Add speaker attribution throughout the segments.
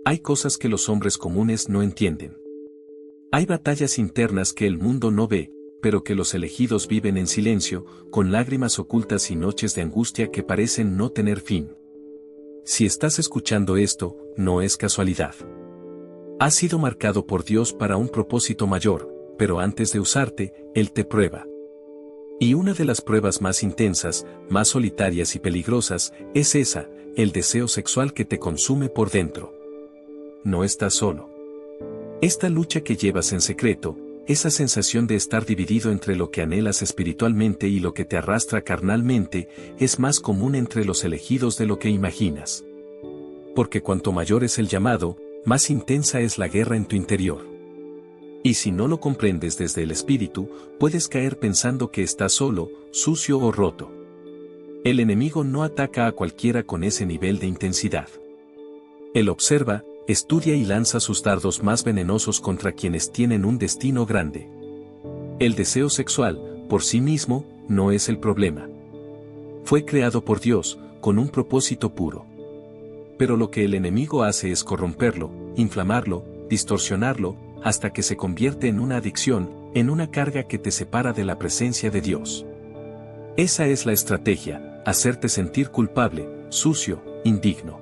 Speaker 1: Hay cosas que los hombres comunes no entienden. Hay batallas internas que el mundo no ve, pero que los elegidos viven en silencio, con lágrimas ocultas y noches de angustia que parecen no tener fin. Si estás escuchando esto, no es casualidad. Has sido marcado por Dios para un propósito mayor, pero antes de usarte, Él te prueba. Y una de las pruebas más intensas, más solitarias y peligrosas, es esa, el deseo sexual que te consume por dentro. No estás solo. Esta lucha que llevas en secreto, esa sensación de estar dividido entre lo que anhelas espiritualmente y lo que te arrastra carnalmente, es más común entre los elegidos de lo que imaginas. Porque cuanto mayor es el llamado, más intensa es la guerra en tu interior. Y si no lo comprendes desde el espíritu, puedes caer pensando que estás solo, sucio o roto. El enemigo no ataca a cualquiera con ese nivel de intensidad. Él observa, estudia y lanza sus dardos más venenosos contra quienes tienen un destino grande. El deseo sexual, por sí mismo, no es el problema. Fue creado por Dios, con un propósito puro. Pero lo que el enemigo hace es corromperlo, inflamarlo, distorsionarlo, hasta que se convierte en una adicción, en una carga que te separa de la presencia de Dios. Esa es la estrategia, hacerte sentir culpable, sucio, indigno.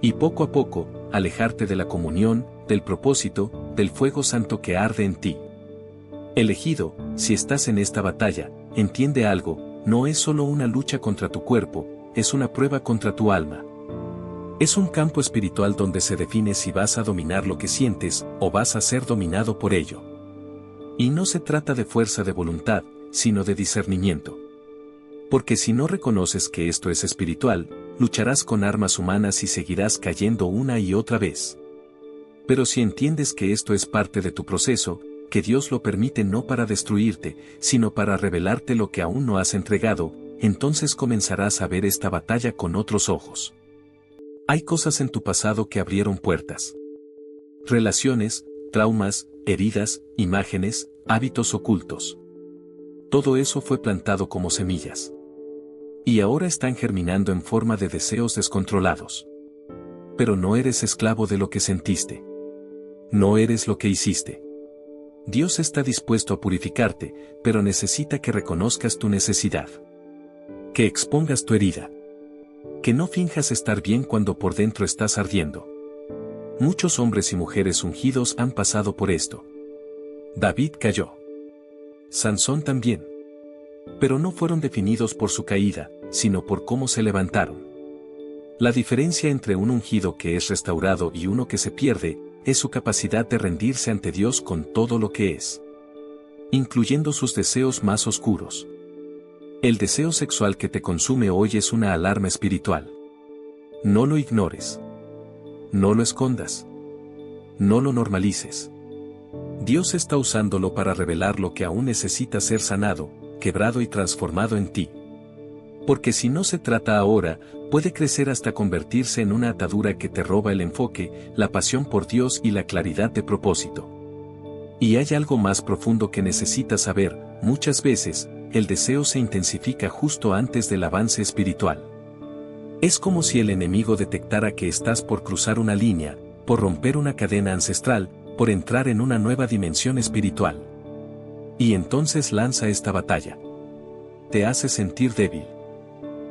Speaker 1: Y poco a poco, alejarte de la comunión, del propósito, del fuego santo que arde en ti. Elegido, si estás en esta batalla, entiende algo, no es solo una lucha contra tu cuerpo, es una prueba contra tu alma. Es un campo espiritual donde se define si vas a dominar lo que sientes, o vas a ser dominado por ello. Y no se trata de fuerza de voluntad, sino de discernimiento. Porque si no reconoces que esto es espiritual, lucharás con armas humanas y seguirás cayendo una y otra vez. Pero si entiendes que esto es parte de tu proceso, que Dios lo permite no para destruirte, sino para revelarte lo que aún no has entregado, entonces comenzarás a ver esta batalla con otros ojos. Hay cosas en tu pasado que abrieron puertas. Relaciones, traumas, heridas, imágenes, hábitos ocultos. Todo eso fue plantado como semillas. Y ahora están germinando en forma de deseos descontrolados. Pero no eres esclavo de lo que sentiste. No eres lo que hiciste. Dios está dispuesto a purificarte, pero necesita que reconozcas tu necesidad. Que expongas tu herida. Que no finjas estar bien cuando por dentro estás ardiendo. Muchos hombres y mujeres ungidos han pasado por esto. David cayó. Sansón también. Pero no fueron definidos por su caída, sino por cómo se levantaron. La diferencia entre un ungido que es restaurado y uno que se pierde, es su capacidad de rendirse ante Dios con todo lo que es. Incluyendo sus deseos más oscuros. El deseo sexual que te consume hoy es una alarma espiritual. No lo ignores. No lo escondas. No lo normalices. Dios está usándolo para revelar lo que aún necesita ser sanado, quebrado y transformado en ti. Porque si no se trata ahora, puede crecer hasta convertirse en una atadura que te roba el enfoque, la pasión por Dios y la claridad de propósito. Y hay algo más profundo que necesitas saber, muchas veces, el deseo se intensifica justo antes del avance espiritual. Es como si el enemigo detectara que estás por cruzar una línea, por romper una cadena ancestral, por entrar en una nueva dimensión espiritual. Y entonces lanza esta batalla. Te hace sentir débil.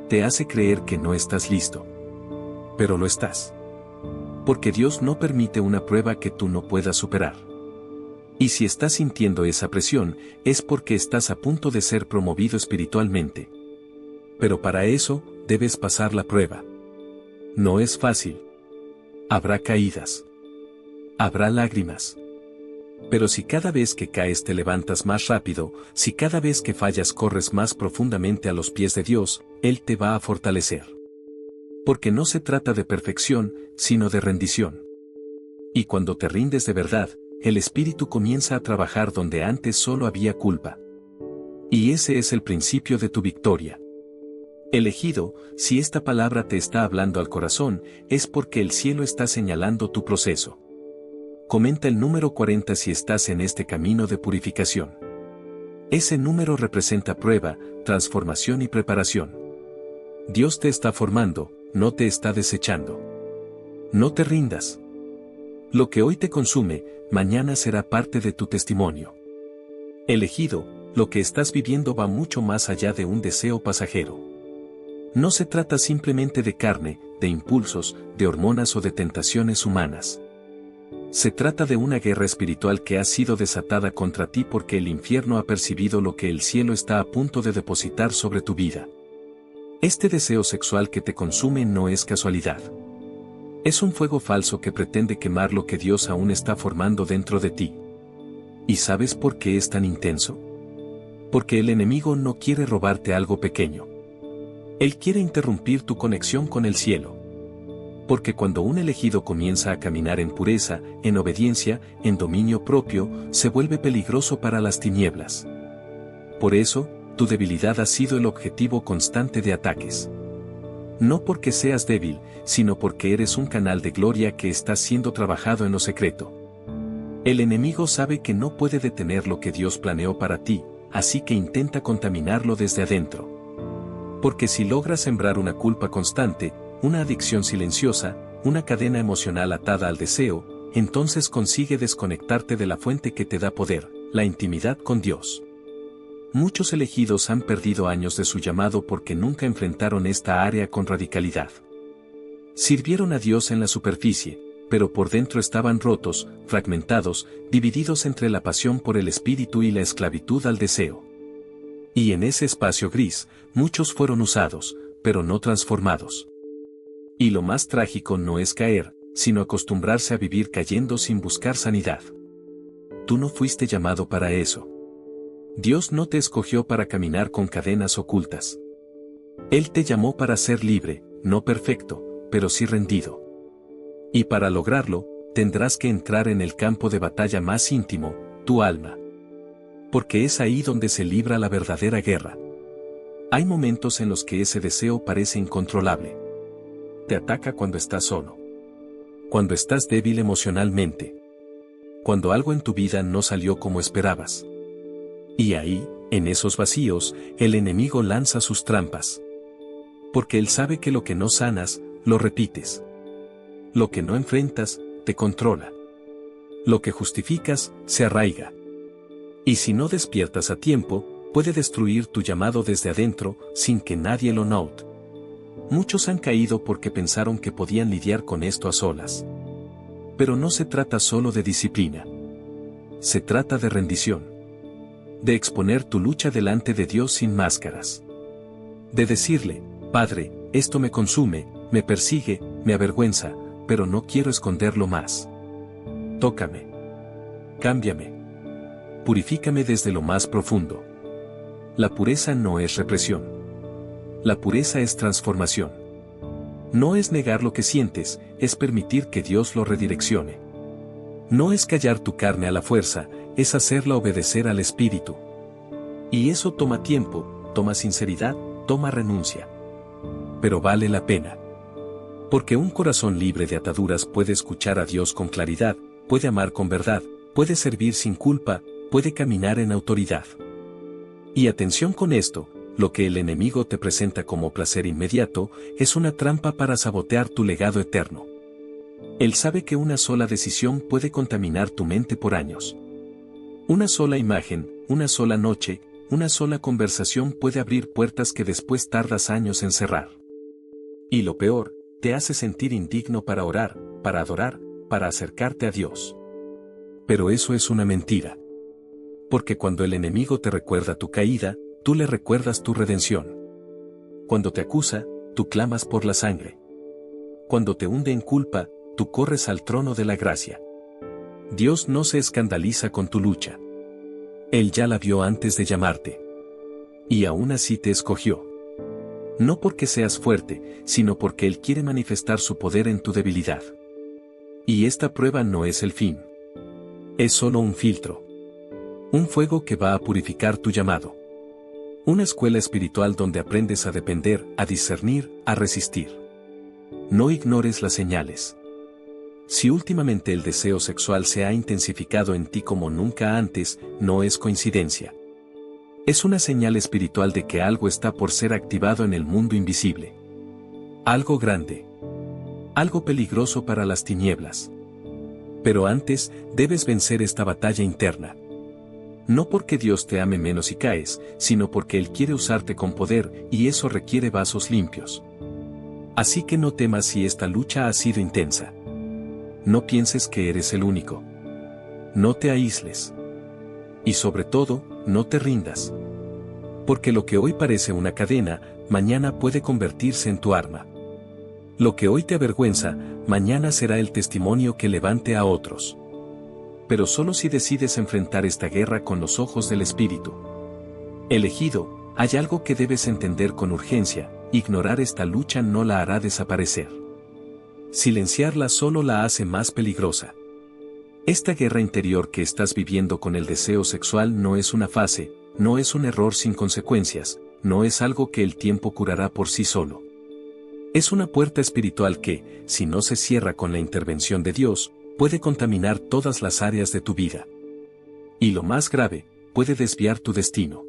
Speaker 1: Te hace creer que no estás listo. Pero lo estás. Porque Dios no permite una prueba que tú no puedas superar. Y si estás sintiendo esa presión, es porque estás a punto de ser promovido espiritualmente. Pero para eso, debes pasar la prueba. No es fácil. Habrá caídas. Habrá lágrimas. Pero si cada vez que caes te levantas más rápido, si cada vez que fallas corres más profundamente a los pies de Dios, Él te va a fortalecer. Porque no se trata de perfección, sino de rendición. Y cuando te rindes de verdad, el Espíritu comienza a trabajar donde antes solo había culpa. Y ese es el principio de tu victoria. Elegido, si esta palabra te está hablando al corazón, es porque el cielo está señalando tu proceso. Comenta el número 40 si estás en este camino de purificación. Ese número representa prueba, transformación y preparación. Dios te está formando, no te está desechando. No te rindas. Lo que hoy te consume, mañana será parte de tu testimonio. Elegido, lo que estás viviendo va mucho más allá de un deseo pasajero. No se trata simplemente de carne, de impulsos, de hormonas o de tentaciones humanas. Se trata de una guerra espiritual que ha sido desatada contra ti porque el infierno ha percibido lo que el cielo está a punto de depositar sobre tu vida. Este deseo sexual que te consume no es casualidad. Es un fuego falso que pretende quemar lo que Dios aún está formando dentro de ti. ¿Y sabes por qué es tan intenso? Porque el enemigo no quiere robarte algo pequeño. Él quiere interrumpir tu conexión con el cielo. Porque cuando un elegido comienza a caminar en pureza, en obediencia, en dominio propio, se vuelve peligroso para las tinieblas. Por eso, tu debilidad ha sido el objetivo constante de ataques. No porque seas débil, sino porque eres un canal de gloria que está siendo trabajado en lo secreto. El enemigo sabe que no puede detener lo que Dios planeó para ti, así que intenta contaminarlo desde adentro. Porque si logras sembrar una culpa constante, una adicción silenciosa, una cadena emocional atada al deseo, entonces consigue desconectarte de la fuente que te da poder, la intimidad con Dios. Muchos elegidos han perdido años de su llamado porque nunca enfrentaron esta área con radicalidad. Sirvieron a Dios en la superficie, pero por dentro estaban rotos, fragmentados, divididos entre la pasión por el espíritu y la esclavitud al deseo. Y en ese espacio gris, muchos fueron usados, pero no transformados. Y lo más trágico no es caer, sino acostumbrarse a vivir cayendo sin buscar sanidad. Tú no fuiste llamado para eso. Dios no te escogió para caminar con cadenas ocultas. Él te llamó para ser libre, no perfecto, pero sí rendido. Y para lograrlo, tendrás que entrar en el campo de batalla más íntimo, tu alma. Porque es ahí donde se libra la verdadera guerra. Hay momentos en los que ese deseo parece incontrolable. Te ataca cuando estás solo. Cuando estás débil emocionalmente. Cuando algo en tu vida no salió como esperabas. Y ahí, en esos vacíos, el enemigo lanza sus trampas. Porque él sabe que lo que no sanas, lo repites. Lo que no enfrentas, te controla. Lo que justificas, se arraiga. Y si no despiertas a tiempo, puede destruir tu llamado desde adentro, sin que nadie lo note. Muchos han caído porque pensaron que podían lidiar con esto a solas. Pero no se trata solo de disciplina. Se trata de rendición. De exponer tu lucha delante de Dios sin máscaras. De decirle, Padre, esto me consume, me persigue, me avergüenza, pero no quiero esconderlo más. Tócame. Cámbiame. Purifícame desde lo más profundo. La pureza no es represión. La pureza es transformación. No es negar lo que sientes, es permitir que Dios lo redireccione. No es callar tu carne a la fuerza, es hacerla obedecer al Espíritu. Y eso toma tiempo, toma sinceridad, toma renuncia. Pero vale la pena. Porque un corazón libre de ataduras puede escuchar a Dios con claridad, puede amar con verdad, puede servir sin culpa, puede caminar en autoridad. Y atención con esto, lo que el enemigo te presenta como placer inmediato, es una trampa para sabotear tu legado eterno. Él sabe que una sola decisión puede contaminar tu mente por años. Una sola imagen, una sola noche, una sola conversación puede abrir puertas que después tardas años en cerrar. Y lo peor, te hace sentir indigno para orar, para adorar, para acercarte a Dios. Pero eso es una mentira. Porque cuando el enemigo te recuerda tu caída, tú le recuerdas tu redención. Cuando te acusa, tú clamas por la sangre. Cuando te hunde en culpa, tú corres al trono de la gracia. Dios no se escandaliza con tu lucha. Él ya la vio antes de llamarte. Y aún así te escogió. No porque seas fuerte, sino porque Él quiere manifestar su poder en tu debilidad. Y esta prueba no es el fin. Es solo un filtro. Un fuego que va a purificar tu llamado. Una escuela espiritual donde aprendes a depender, a discernir, a resistir. No ignores las señales. Si últimamente el deseo sexual se ha intensificado en ti como nunca antes, no es coincidencia. Es una señal espiritual de que algo está por ser activado en el mundo invisible. Algo grande. Algo peligroso para las tinieblas. Pero antes, debes vencer esta batalla interna. No porque Dios te ame menos si caes, sino porque Él quiere usarte con poder, y eso requiere vasos limpios. Así que no temas si esta lucha ha sido intensa. No pienses que eres el único. No te aísles. Y sobre todo, no te rindas. Porque lo que hoy parece una cadena, mañana puede convertirse en tu arma. Lo que hoy te avergüenza, mañana será el testimonio que levante a otros. Pero solo si decides enfrentar esta guerra con los ojos del Espíritu. Elegido, hay algo que debes entender con urgencia: ignorar esta lucha no la hará desaparecer. Silenciarla solo la hace más peligrosa. Esta guerra interior que estás viviendo con el deseo sexual no es una fase, no es un error sin consecuencias, no es algo que el tiempo curará por sí solo. Es una puerta espiritual que, si no se cierra con la intervención de Dios, puede contaminar todas las áreas de tu vida. Y lo más grave, puede desviar tu destino.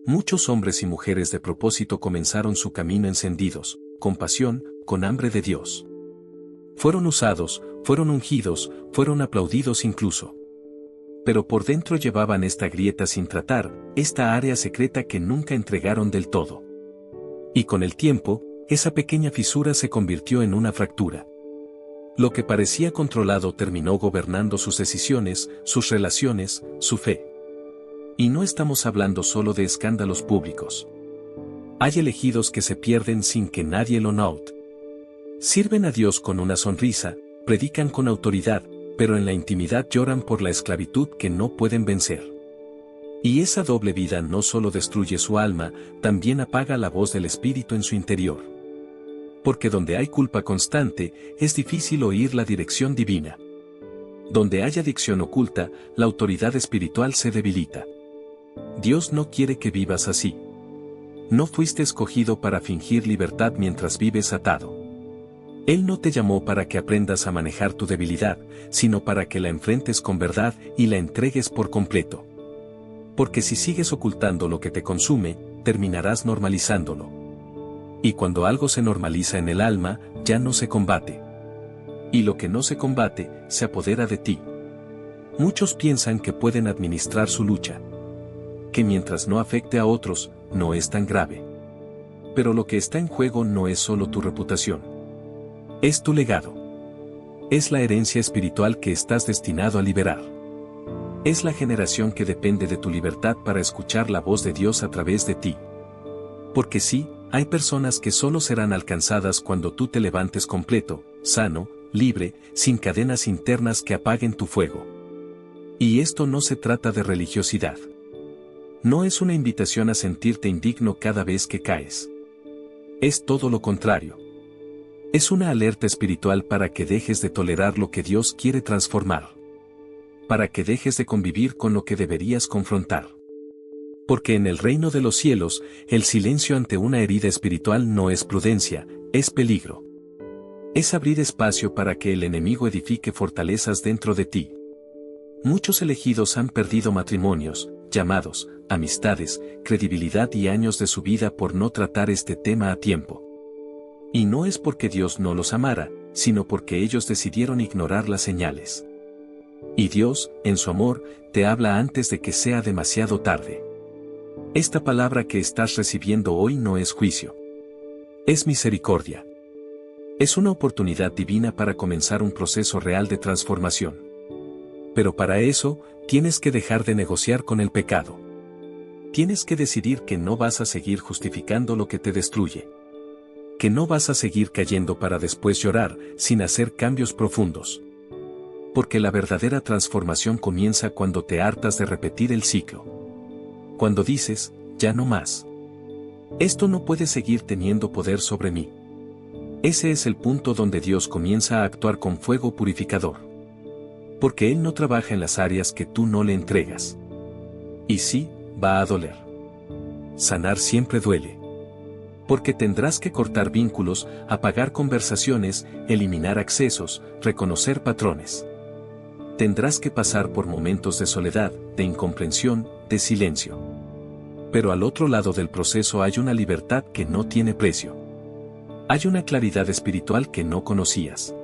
Speaker 1: Muchos hombres y mujeres de propósito comenzaron su camino encendidos, con pasión, con hambre de Dios. Fueron usados, fueron ungidos, fueron aplaudidos incluso. Pero por dentro llevaban esta grieta sin tratar, esta área secreta que nunca entregaron del todo. Y con el tiempo, esa pequeña fisura se convirtió en una fractura. Lo que parecía controlado terminó gobernando sus decisiones, sus relaciones, su fe. Y no estamos hablando solo de escándalos públicos. Hay elegidos que se pierden sin que nadie lo note. Sirven a Dios con una sonrisa, predican con autoridad, pero en la intimidad lloran por la esclavitud que no pueden vencer. Y esa doble vida no solo destruye su alma, también apaga la voz del Espíritu en su interior. Porque donde hay culpa constante, es difícil oír la dirección divina. Donde hay adicción oculta, la autoridad espiritual se debilita. Dios no quiere que vivas así. No fuiste escogido para fingir libertad mientras vives atado. Él no te llamó para que aprendas a manejar tu debilidad, sino para que la enfrentes con verdad y la entregues por completo. Porque si sigues ocultando lo que te consume, terminarás normalizándolo. Y cuando algo se normaliza en el alma, ya no se combate. Y lo que no se combate, se apodera de ti. Muchos piensan que pueden administrar su lucha. Que mientras no afecte a otros, no es tan grave. Pero lo que está en juego no es solo tu reputación. Es tu legado. Es la herencia espiritual que estás destinado a liberar. Es la generación que depende de tu libertad para escuchar la voz de Dios a través de ti. Porque sí, hay personas que solo serán alcanzadas cuando tú te levantes completo, sano, libre, sin cadenas internas que apaguen tu fuego. Y esto no se trata de religiosidad. No es una invitación a sentirte indigno cada vez que caes. Es todo lo contrario. Es una alerta espiritual para que dejes de tolerar lo que Dios quiere transformar. Para que dejes de convivir con lo que deberías confrontar. Porque en el reino de los cielos, el silencio ante una herida espiritual no es prudencia, es peligro. Es abrir espacio para que el enemigo edifique fortalezas dentro de ti. Muchos elegidos han perdido matrimonios, llamados, amistades, credibilidad y años de su vida por no tratar este tema a tiempo. Y no es porque Dios no los amara, sino porque ellos decidieron ignorar las señales. Y Dios, en su amor, te habla antes de que sea demasiado tarde. Esta palabra que estás recibiendo hoy no es juicio. Es misericordia. Es una oportunidad divina para comenzar un proceso real de transformación. Pero para eso, tienes que dejar de negociar con el pecado. Tienes que decidir que no vas a seguir justificando lo que te destruye. Que no vas a seguir cayendo para después llorar, sin hacer cambios profundos. Porque la verdadera transformación comienza cuando te hartas de repetir el ciclo. Cuando dices, ya no más. Esto no puede seguir teniendo poder sobre mí. Ese es el punto donde Dios comienza a actuar con fuego purificador. Porque Él no trabaja en las áreas que tú no le entregas. Y sí, va a doler. Sanar siempre duele. Porque tendrás que cortar vínculos, apagar conversaciones, eliminar accesos, reconocer patrones. Tendrás que pasar por momentos de soledad, de incomprensión, de silencio. Pero al otro lado del proceso hay una libertad que no tiene precio. Hay una claridad espiritual que no conocías.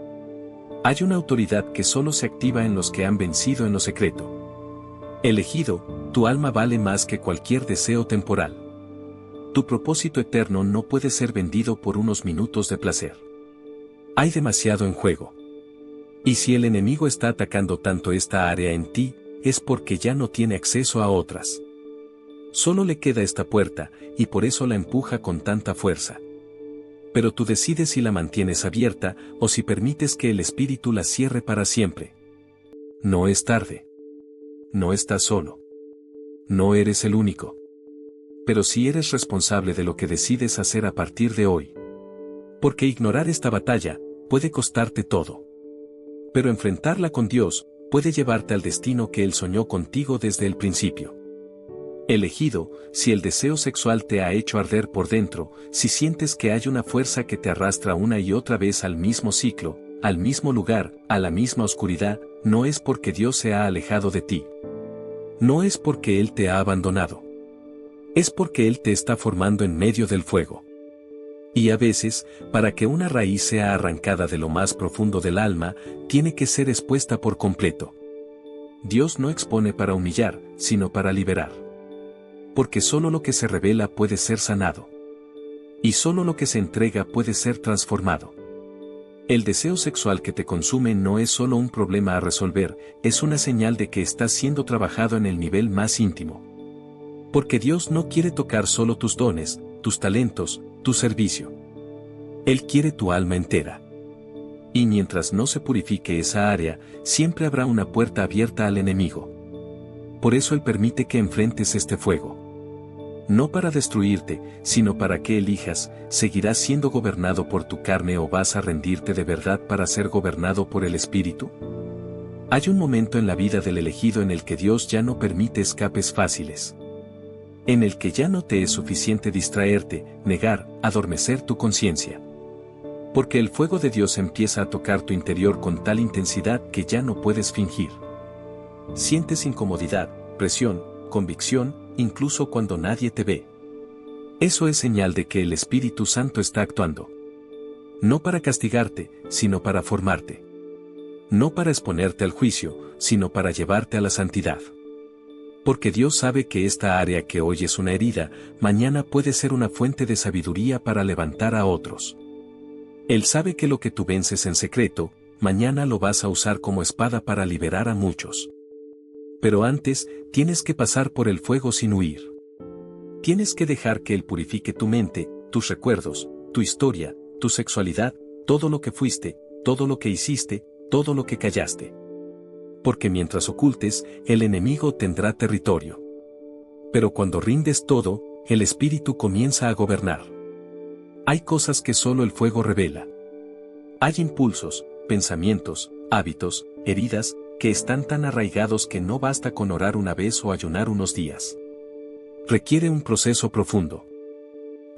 Speaker 1: Hay una autoridad que solo se activa en los que han vencido en lo secreto. Elegido, tu alma vale más que cualquier deseo temporal. Tu propósito eterno no puede ser vendido por unos minutos de placer. Hay demasiado en juego. Y si el enemigo está atacando tanto esta área en ti, es porque ya no tiene acceso a otras. Solo le queda esta puerta, y por eso la empuja con tanta fuerza. Pero tú decides si la mantienes abierta, o si permites que el espíritu la cierre para siempre. No es tarde. No estás solo. No eres el único. Pero sí eres responsable de lo que decides hacer a partir de hoy. Porque ignorar esta batalla puede costarte todo. Pero enfrentarla con Dios puede llevarte al destino que Él soñó contigo desde el principio. Elegido, si el deseo sexual te ha hecho arder por dentro, si sientes que hay una fuerza que te arrastra una y otra vez al mismo ciclo, al mismo lugar, a la misma oscuridad, no es porque Dios se ha alejado de ti. No es porque Él te ha abandonado. Es porque Él te está formando en medio del fuego. Y a veces, para que una raíz sea arrancada de lo más profundo del alma, tiene que ser expuesta por completo. Dios no expone para humillar, sino para liberar. Porque solo lo que se revela puede ser sanado. Y solo lo que se entrega puede ser transformado. El deseo sexual que te consume no es solo un problema a resolver, es una señal de que estás siendo trabajado en el nivel más íntimo. Porque Dios no quiere tocar solo tus dones, tus talentos, tu servicio. Él quiere tu alma entera. Y mientras no se purifique esa área, siempre habrá una puerta abierta al enemigo. Por eso Él permite que enfrentes este fuego. No para destruirte, sino para que elijas, ¿seguirás siendo gobernado por tu carne o vas a rendirte de verdad para ser gobernado por el Espíritu? Hay un momento en la vida del elegido en el que Dios ya no permite escapes fáciles. En el que ya no te es suficiente distraerte, negar, adormecer tu conciencia. Porque el fuego de Dios empieza a tocar tu interior con tal intensidad que ya no puedes fingir. Sientes incomodidad, presión, convicción, incluso cuando nadie te ve. Eso es señal de que el Espíritu Santo está actuando. No para castigarte, sino para formarte. No para exponerte al juicio, sino para llevarte a la santidad. Porque Dios sabe que esta área que hoy es una herida, mañana puede ser una fuente de sabiduría para levantar a otros. Él sabe que lo que tú vences en secreto, mañana lo vas a usar como espada para liberar a muchos. Pero antes, tienes que pasar por el fuego sin huir. Tienes que dejar que Él purifique tu mente, tus recuerdos, tu historia, tu sexualidad, todo lo que fuiste, todo lo que hiciste, todo lo que callaste. Porque mientras ocultes, el enemigo tendrá territorio. Pero cuando rindes todo, el Espíritu comienza a gobernar. Hay cosas que solo el fuego revela. Hay impulsos, pensamientos, hábitos, heridas, que están tan arraigados que no basta con orar una vez o ayunar unos días. Requiere un proceso profundo.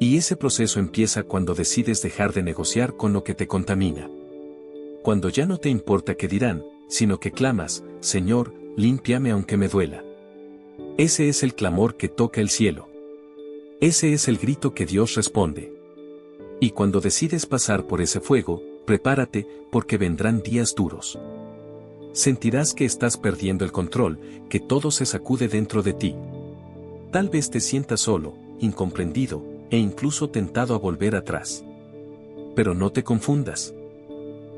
Speaker 1: Y ese proceso empieza cuando decides dejar de negociar con lo que te contamina. Cuando ya no te importa qué dirán, sino que clamas, Señor, límpiame aunque me duela. Ese es el clamor que toca el cielo. Ese es el grito que Dios responde. Y cuando decides pasar por ese fuego, prepárate, porque vendrán días duros. Sentirás que estás perdiendo el control, que todo se sacude dentro de ti. Tal vez te sientas solo, incomprendido, e incluso tentado a volver atrás. Pero no te confundas.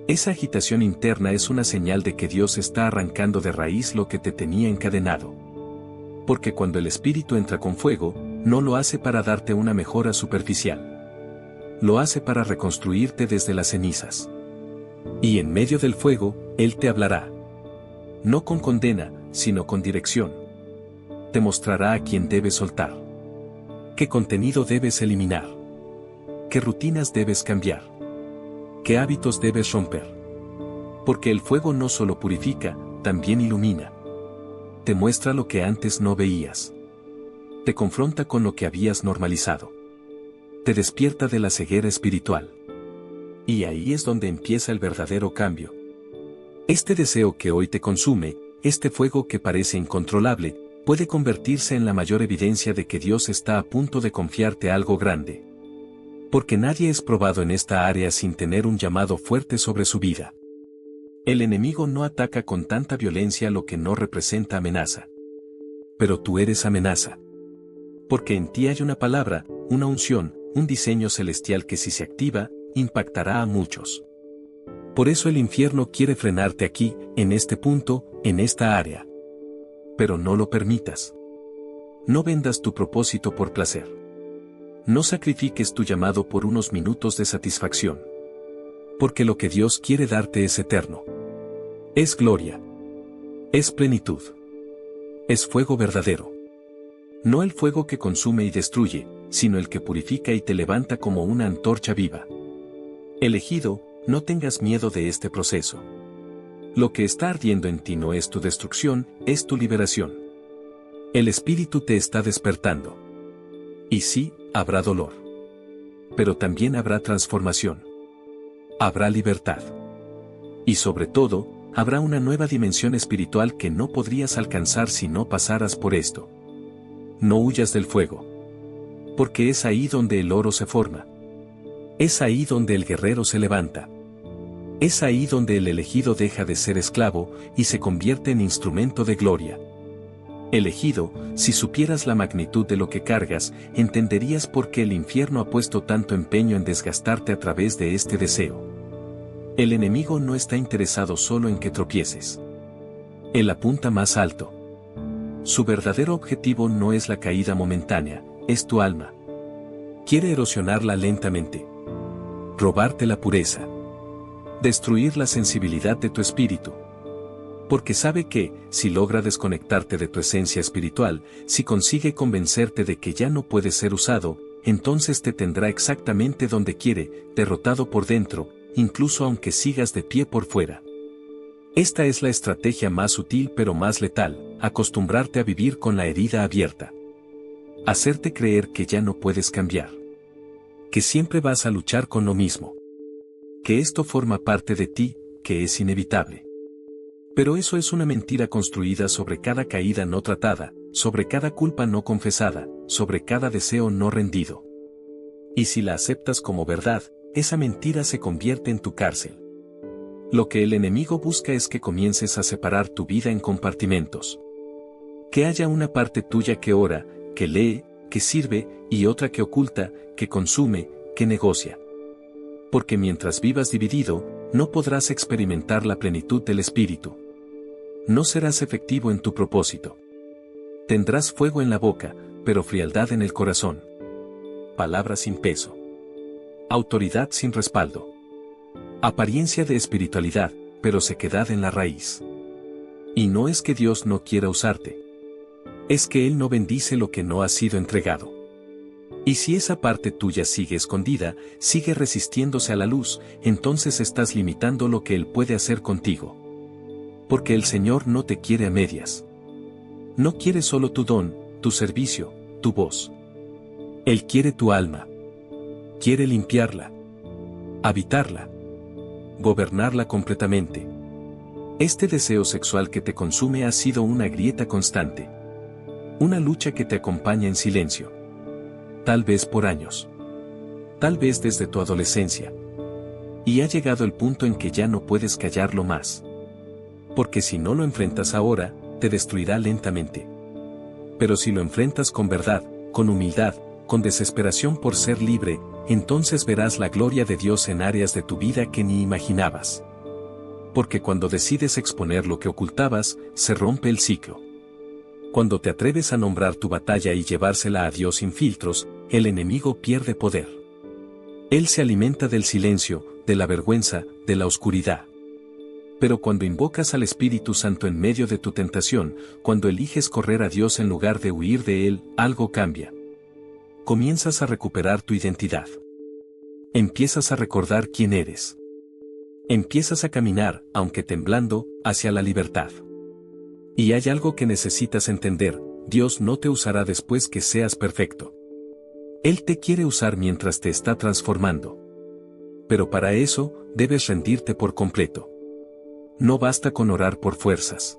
Speaker 1: Esa agitación interna es una señal de que Dios está arrancando de raíz lo que te tenía encadenado. Porque cuando el Espíritu entra con fuego, no lo hace para darte una mejora superficial. Lo hace para reconstruirte desde las cenizas. Y en medio del fuego, Él te hablará. No con condena, sino con dirección. Te mostrará a quién debes soltar. Qué contenido debes eliminar. Qué rutinas debes cambiar. Qué hábitos debes romper. Porque el fuego no solo purifica, también ilumina. Te muestra lo que antes no veías. Te confronta con lo que habías normalizado. Te despierta de la ceguera espiritual. Y ahí es donde empieza el verdadero cambio. Este deseo que hoy te consume, este fuego que parece incontrolable, puede convertirse en la mayor evidencia de que Dios está a punto de confiarte algo grande. Porque nadie es probado en esta área sin tener un llamado fuerte sobre su vida. El enemigo no ataca con tanta violencia lo que no representa amenaza. Pero tú eres amenaza. Porque en ti hay una palabra, una unción, un diseño celestial que si se activa, impactará a muchos. Por eso el infierno quiere frenarte aquí, en este punto, en esta área. Pero no lo permitas. No vendas tu propósito por placer. No sacrifiques tu llamado por unos minutos de satisfacción. Porque lo que Dios quiere darte es eterno. Es gloria. Es plenitud. Es fuego verdadero. No el fuego que consume y destruye, sino el que purifica y te levanta como una antorcha viva. Elegido, no tengas miedo de este proceso. Lo que está ardiendo en ti no es tu destrucción, es tu liberación. El Espíritu te está despertando. Y sí, habrá dolor. Pero también habrá transformación. Habrá libertad. Y sobre todo, habrá una nueva dimensión espiritual que no podrías alcanzar si no pasaras por esto. No huyas del fuego. Porque es ahí donde el oro se forma. Es ahí donde el guerrero se levanta. Es ahí donde el elegido deja de ser esclavo y se convierte en instrumento de gloria. Elegido, si supieras la magnitud de lo que cargas, entenderías por qué el infierno ha puesto tanto empeño en desgastarte a través de este deseo. El enemigo no está interesado solo en que tropieces. Él apunta más alto. Su verdadero objetivo no es la caída momentánea, es tu alma. Quiere erosionarla lentamente. Robarte la pureza. Destruir la sensibilidad de tu espíritu. Porque sabe que, si logra desconectarte de tu esencia espiritual, si consigue convencerte de que ya no puedes ser usado, entonces te tendrá exactamente donde quiere, derrotado por dentro, incluso aunque sigas de pie por fuera. Esta es la estrategia más sutil pero más letal, acostumbrarte a vivir con la herida abierta. Hacerte creer que ya no puedes cambiar. Que siempre vas a luchar con lo mismo. Que esto forma parte de ti, que es inevitable. Pero eso es una mentira construida sobre cada caída no tratada, sobre cada culpa no confesada, sobre cada deseo no rendido. Y si la aceptas como verdad, esa mentira se convierte en tu cárcel. Lo que el enemigo busca es que comiences a separar tu vida en compartimentos. Que haya una parte tuya que ora, que lee, que sirve, y otra que oculta, que consume, que negocia. Porque mientras vivas dividido, no podrás experimentar la plenitud del Espíritu. No serás efectivo en tu propósito. Tendrás fuego en la boca, pero frialdad en el corazón. Palabras sin peso. Autoridad sin respaldo. Apariencia de espiritualidad, pero sequedad en la raíz. Y no es que Dios no quiera usarte. Es que Él no bendice lo que no ha sido entregado. Y si esa parte tuya sigue escondida, sigue resistiéndose a la luz, entonces estás limitando lo que Él puede hacer contigo. Porque el Señor no te quiere a medias. No quiere solo tu don, tu servicio, tu voz. Él quiere tu alma. Quiere limpiarla. Habitarla. Gobernarla completamente. Este deseo sexual que te consume ha sido una grieta constante. Una lucha que te acompaña en silencio. Tal vez por años. Tal vez desde tu adolescencia. Y ha llegado el punto en que ya no puedes callarlo más. Porque si no lo enfrentas ahora, te destruirá lentamente. Pero si lo enfrentas con verdad, con humildad, con desesperación por ser libre, entonces verás la gloria de Dios en áreas de tu vida que ni imaginabas. Porque cuando decides exponer lo que ocultabas, se rompe el ciclo. Cuando te atreves a nombrar tu batalla y llevársela a Dios sin filtros, el enemigo pierde poder. Él se alimenta del silencio, de la vergüenza, de la oscuridad. Pero cuando invocas al Espíritu Santo en medio de tu tentación, cuando eliges correr a Dios en lugar de huir de Él, algo cambia. Comienzas a recuperar tu identidad. Empiezas a recordar quién eres. Empiezas a caminar, aunque temblando, hacia la libertad. Y hay algo que necesitas entender: Dios no te usará después que seas perfecto. Él te quiere usar mientras te está transformando. Pero para eso, debes rendirte por completo. No basta con orar por fuerzas.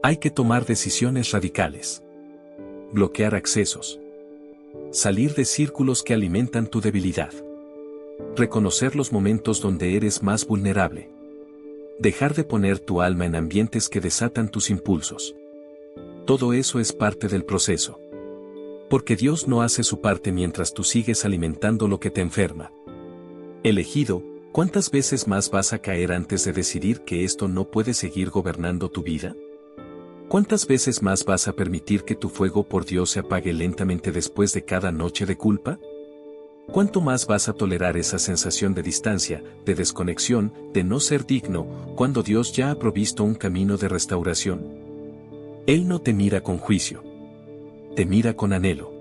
Speaker 1: Hay que tomar decisiones radicales. Bloquear accesos. Salir de círculos que alimentan tu debilidad. Reconocer los momentos donde eres más vulnerable. Dejar de poner tu alma en ambientes que desatan tus impulsos. Todo eso es parte del proceso. Porque Dios no hace su parte mientras tú sigues alimentando lo que te enferma. Elegido, ¿cuántas veces más vas a caer antes de decidir que esto no puede seguir gobernando tu vida? ¿Cuántas veces más vas a permitir que tu fuego por Dios se apague lentamente después de cada noche de culpa? ¿Cuánto más vas a tolerar esa sensación de distancia, de desconexión, de no ser digno, cuando Dios ya ha provisto un camino de restauración? Él no te mira con juicio. Te mira con anhelo.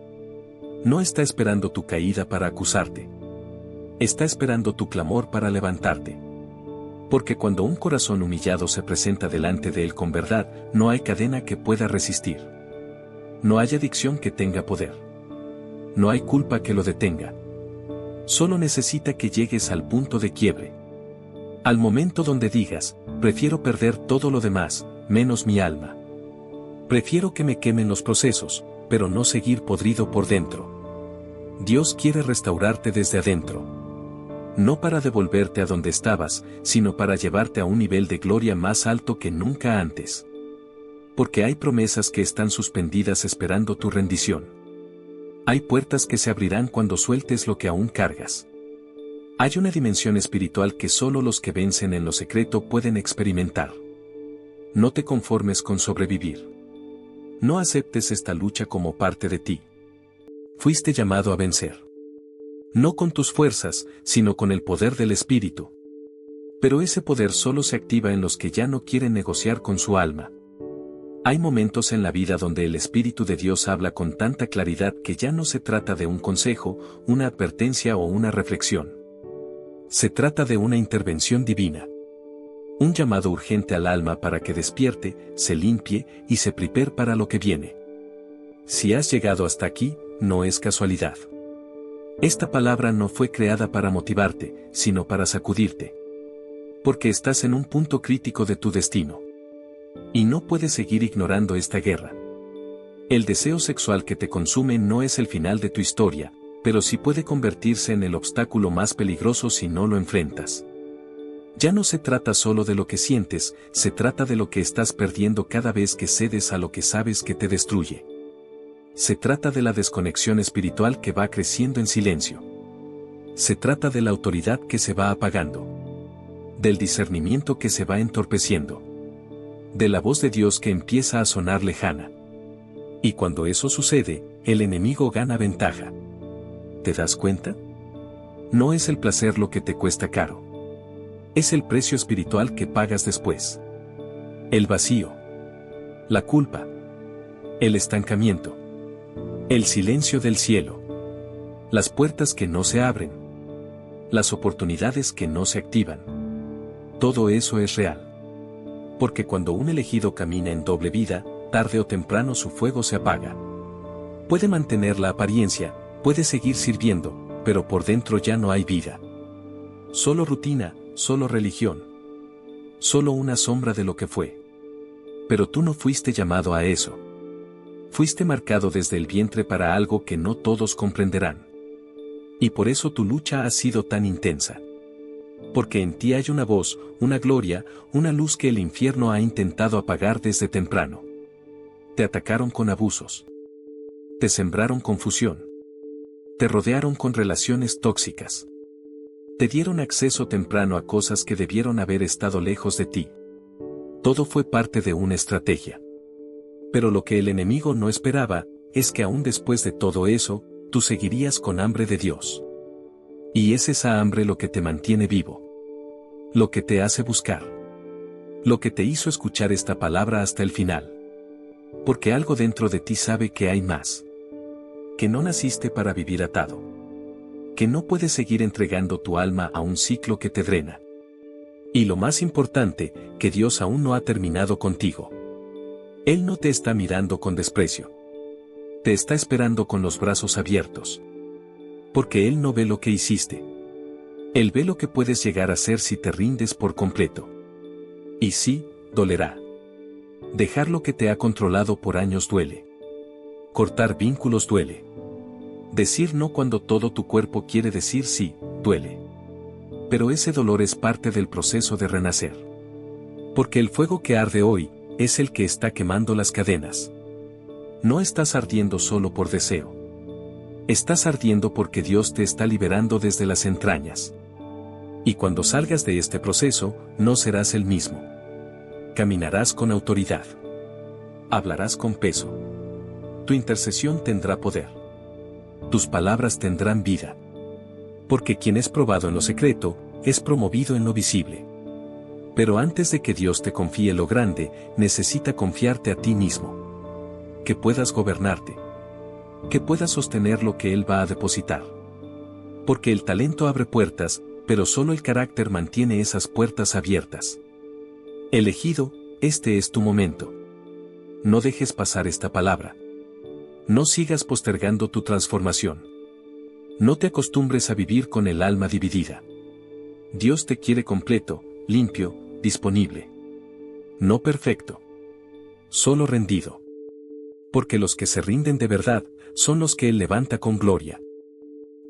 Speaker 1: No está esperando tu caída para acusarte. Está esperando tu clamor para levantarte. Porque cuando un corazón humillado se presenta delante de Él con verdad, no hay cadena que pueda resistir. No hay adicción que tenga poder. No hay culpa que lo detenga. Solo necesita que llegues al punto de quiebre. Al momento donde digas, prefiero perder todo lo demás, menos mi alma. Prefiero que me quemen los procesos, pero no seguir podrido por dentro. Dios quiere restaurarte desde adentro. No para devolverte a donde estabas, sino para llevarte a un nivel de gloria más alto que nunca antes. Porque hay promesas que están suspendidas esperando tu rendición. Hay puertas que se abrirán cuando sueltes lo que aún cargas. Hay una dimensión espiritual que solo los que vencen en lo secreto pueden experimentar. No te conformes con sobrevivir. No aceptes esta lucha como parte de ti. Fuiste llamado a vencer. No con tus fuerzas, sino con el poder del Espíritu. Pero ese poder solo se activa en los que ya no quieren negociar con su alma. Hay momentos en la vida donde el Espíritu de Dios habla con tanta claridad que ya no se trata de un consejo, una advertencia o una reflexión. Se trata de una intervención divina. Un llamado urgente al alma para que despierte, se limpie y se prepare para lo que viene. Si has llegado hasta aquí, no es casualidad. Esta palabra no fue creada para motivarte, sino para sacudirte. Porque estás en un punto crítico de tu destino. Y no puedes seguir ignorando esta guerra. El deseo sexual que te consume no es el final de tu historia, pero sí puede convertirse en el obstáculo más peligroso si no lo enfrentas. Ya no se trata solo de lo que sientes, se trata de lo que estás perdiendo cada vez que cedes a lo que sabes que te destruye. Se trata de la desconexión espiritual que va creciendo en silencio. Se trata de la autoridad que se va apagando. Del discernimiento que se va entorpeciendo. De la voz de Dios que empieza a sonar lejana. Y cuando eso sucede, el enemigo gana ventaja. ¿Te das cuenta? No es el placer lo que te cuesta caro. Es el precio espiritual que pagas después. El vacío. La culpa. El estancamiento. El silencio del cielo. Las puertas que no se abren. Las oportunidades que no se activan. Todo eso es real. Porque cuando un elegido camina en doble vida, tarde o temprano su fuego se apaga. Puede mantener la apariencia, puede seguir sirviendo, pero por dentro ya no hay vida. Solo rutina, solo religión. Solo una sombra de lo que fue. Pero tú no fuiste llamado a eso. Fuiste marcado desde el vientre para algo que no todos comprenderán. Y por eso tu lucha ha sido tan intensa. Porque en ti hay una voz, una gloria, una luz que el infierno ha intentado apagar desde temprano. Te atacaron con abusos. Te sembraron confusión. Te rodearon con relaciones tóxicas. Te dieron acceso temprano a cosas que debieron haber estado lejos de ti. Todo fue parte de una estrategia. Pero lo que el enemigo no esperaba, es que aún después de todo eso, tú seguirías con hambre de Dios. Y es esa hambre lo que te mantiene vivo. Lo que te hace buscar. Lo que te hizo escuchar esta palabra hasta el final. Porque algo dentro de ti sabe que hay más. Que no naciste para vivir atado. Que no puedes seguir entregando tu alma a un ciclo que te drena. Y lo más importante, que Dios aún no ha terminado contigo. Él no te está mirando con desprecio. Te está esperando con los brazos abiertos. Porque Él no ve lo que hiciste. Él ve lo que puedes llegar a ser si te rindes por completo. Y sí, dolerá. Dejar lo que te ha controlado por años duele. Cortar vínculos duele. Decir no cuando todo tu cuerpo quiere decir sí, duele. Pero ese dolor es parte del proceso de renacer. Porque el fuego que arde hoy, es el que está quemando las cadenas. No estás ardiendo solo por deseo. Estás ardiendo porque Dios te está liberando desde las entrañas. Y cuando salgas de este proceso, no serás el mismo. Caminarás con autoridad. Hablarás con peso. Tu intercesión tendrá poder. Tus palabras tendrán vida. Porque quien es probado en lo secreto, es promovido en lo visible. Pero antes de que Dios te confíe lo grande, necesita confiarte a ti mismo. Que puedas gobernarte. Que puedas sostener lo que Él va a depositar. Porque el talento abre puertas, pero solo el carácter mantiene esas puertas abiertas. Elegido, este es tu momento. No dejes pasar esta palabra. No sigas postergando tu transformación. No te acostumbres a vivir con el alma dividida. Dios te quiere completo, limpio, disponible. No perfecto. Solo rendido. Porque los que se rinden de verdad, son los que Él levanta con gloria.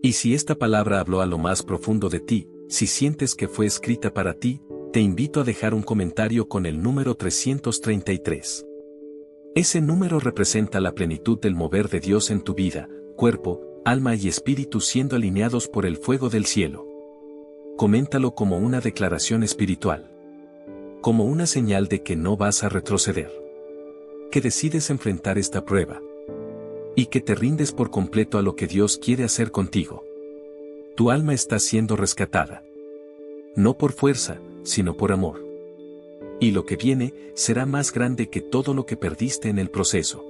Speaker 1: Y si esta palabra habló a lo más profundo de ti, si sientes que fue escrita para ti, te invito a dejar un comentario con el número 333. Ese número representa la plenitud del mover de Dios en tu vida, cuerpo, alma y espíritu siendo alineados por el fuego del cielo. Coméntalo como una declaración espiritual. Como una señal de que no vas a retroceder. Que decides enfrentar esta prueba. Y que te rindes por completo a lo que Dios quiere hacer contigo. Tu alma está siendo rescatada. No por fuerza, sino por amor. Y lo que viene, será más grande que todo lo que perdiste en el proceso.